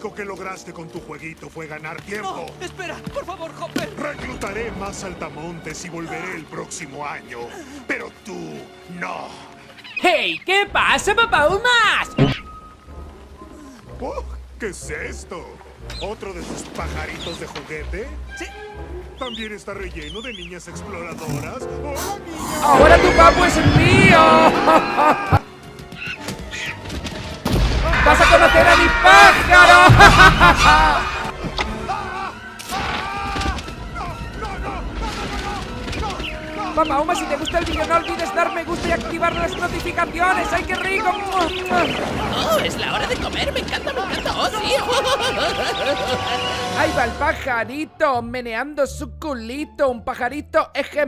único que lograste con tu jueguito fue ganar tiempo. No, espera, por favor, Hopper. Reclutaré más saltamontes y volveré el próximo año. Pero tú, no. ¡Hey! ¿Qué pasa, papaumas? Oh, ¿qué es esto? ¿Otro de tus pajaritos de juguete? Sí. ¿También está relleno de niñas exploradoras? ¡Hola, niña! ¡Ahora tu papo es mío! ¡Vas a conocer a mi pájaro! Papauma, si te gusta el vídeo no olvides dar me gusta y activar las notificaciones. ¡Ay, qué rico! ¡Oh, es la hora de comer! ¡Me encanta! ¡Oh, sí! Ahí va el pajarito meneando su culito. Un pajarito ejemplar.